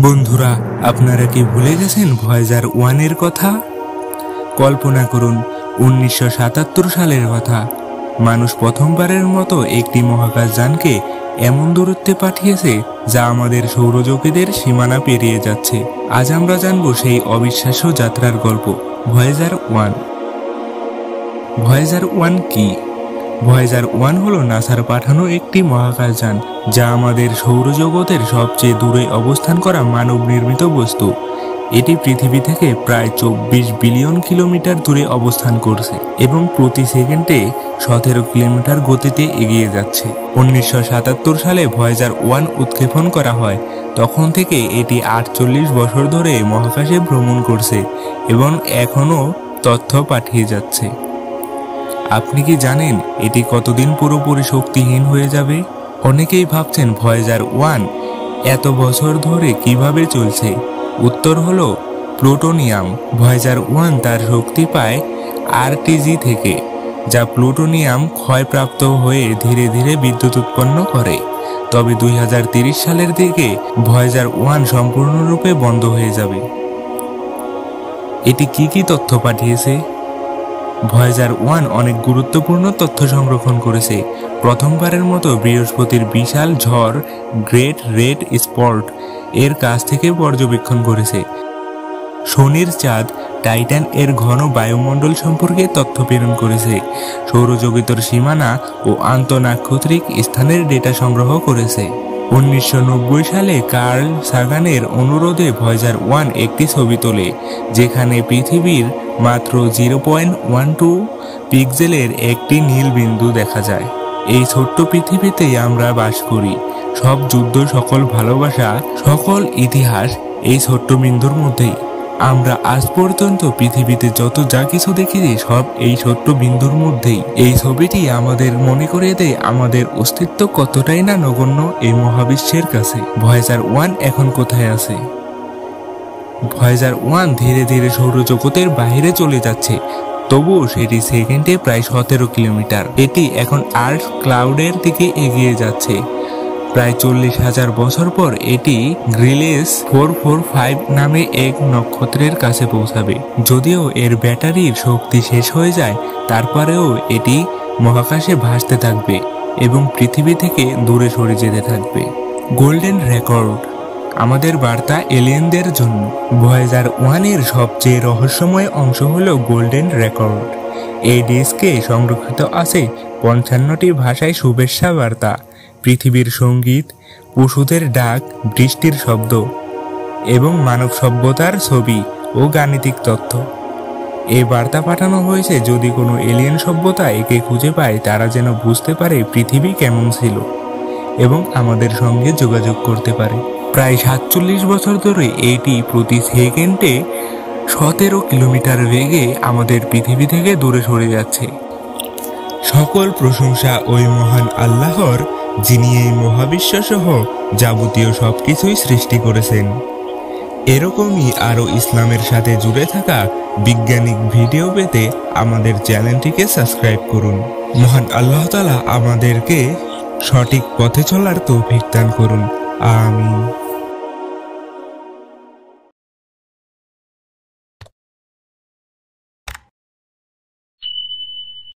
বন্ধুরা, আপনারা কি ভুলে গেছেন ভয়েজার 1 এর কথা? কল্পনা করুন 1977 সালের কথা। মানুষ প্রথমবারের মতো একটি মহাকাশযানকে এমন দূরত্বে পাঠিয়েছে যা আমাদের সৌরজগতের সীমানা পেরিয়ে যাচ্ছে। আজ আমরা জানব সেই অবিশ্বাস্য যাত্রার গল্প, ভয়েজার 1। ভয়েজার 1 কি? ভয়েজার 1 হলো নাসার পাঠানো একটি মহাকাশযান, যা আমাদের সৌরজগতের সবচেয়ে দূরে অবস্থান করা মানব নির্মিত বস্তু। এটি পৃথিবী থেকে প্রায় 24 বিলিয়ন কিলোমিটার দূরে অবস্থান করছে এবং প্রতি সেকেন্ডে 17 কিলোমিটার গতিতে এগিয়ে যাচ্ছে। 1977 সালে ভয়েজার 1 উৎক্ষেপণ করা হয়। তখন থেকে এটি 48 বছর ধরে মহাকাশে ভ্রমণ করছে এবং এখনও তথ্য পাঠিয়ে যাচ্ছে। আপনি কি জানেন এটি কতদিন পুরোপুরি শক্তিহীন হয়ে যাবে? অনেকেই ভাবছেন ভয়েজার 1 এত বছর ধরে কিভাবে চলছে। উত্তর হলো প্লুটোনিয়াম। ভয়েজার 1 তার শক্তি পায় আরটিজি থেকে, যা প্লুটোনিয়াম ক্ষয়প্রাপ্ত হয়ে ধীরে ধীরে বিদ্যুৎ উৎপন্ন করে। তবে 2030 সালের দিকে ভয়েজার 1 সম্পূর্ণরূপে বন্ধ হয়ে যাবে। এটি কি তথ্য পাঠিয়েছে? ভয়েজার 1 অনেক গুরুত্বপূর্ণ তথ্য সংরক্ষণ করেছে। প্রথমবারের মতো বৃহস্পতির বিশাল ঝড় গ্রেট রেড স্পট এর কাছ থেকে পর্যবেক্ষণ করেছে। শনির চাঁদ টাইটান এর ঘন বায়ুমণ্ডল সম্পর্কে তথ্য প্রেরণ করেছে। সৌরজগতের সীমানা ও আন্তঃনাক্ষত্রিক স্থানের ডেটা সংগ্রহ করেছে। 1990 সালে কার্ল সাগানের অনুরোধে ভয়েজার 1 একটি ছবি তোলে, যেখানে পৃথিবীর মাত্র 0.12 পিক্সেলের একটি নীল বিন্দু দেখা যায়। এই ছোট্ট পৃথিবীতেই আমরা বাস করি। সব যুদ্ধ, সকল ভালোবাসা, সকল ইতিহাস এই ছোট্ট বিন্দুর মধ্যেই। আমরা আজ পর্যন্ত পৃথিবীতে যত যা কিছু দেখেছি সব এই ছোট্ট বিন্দুর মধ্যেই। এই ছবিটি আমাদের মনে করিয়ে দেয় আমাদের অস্তিত্ব কতটাই না নগণ্য এই মহাবিশ্বের কাছে। ভয়েজার 1 এখন কোথায় আছে? ভয়েজার 1 ধীরে ধীরে সৌরজগতের বাইরে চলে যাচ্ছে, তবুও সেটি সেকেন্ডে প্রায় 17 কিলোমিটার। এটি এখন আর্থ ক্লাউডের দিকে এগিয়ে যাচ্ছে। প্রায় 40,000 বছর পর এটি গ্রিলেস 445 নামে এক নক্ষত্রের কাছে পৌঁছাবে। যদিও এর ব্যাটারির শক্তি শেষ হয়ে যায়, তারপরেও এটি মহাকাশে ভাসতে থাকবে এবং পৃথিবী থেকে দূরে সরে যেতে থাকবে। গোল্ডেন রেকর্ড, আমাদের বার্তা এলিয়েনদের জন্য। ভয়েজার 1 এর সবচেয়ে রহস্যময় অংশ হলো গোল্ডেন রেকর্ড। এই ডিস্কে সংরক্ষিত আছে 55টি ভাষায় শুভেচ্ছা বার্তা, পৃথিবীর সঙ্গীত, পশুদের ডাক, বৃষ্টির শব্দ এবং মানব সভ্যতার ছবি ও গাণিতিক তথ্য। এই বার্তা পাঠানো হয়েছে যদি কোনো এলিয়েন সভ্যতা একে খুঁজে পায়, তারা যেন বুঝতে পারে পৃথিবী কেমন ছিল এবং আমাদের সঙ্গে যোগাযোগ করতে পারে। প্রায় 47 বছর ধরে এটি প্রতি সেকেন্ডে 17 কিলোমিটার বেগে আমাদের পৃথিবী থেকে দূরে সরে যাচ্ছে। সকল প্রশংসা ওই মহান আল্লাহর, যিনি এই মহাবিশ্ব সহ যাবতীয় সবকিছুই সৃষ্টি করেছেন। এরকমই আরও ইসলামের সাথে জুড়ে থাকা বৈজ্ঞানিক ভিডিও পেতে আমাদের চ্যানেলটিকে সাবস্ক্রাইব করুন। মহান আল্লাহ তাআলা আমাদেরকে সঠিক পথে চলার তৌফিক দান করুন। আমিন।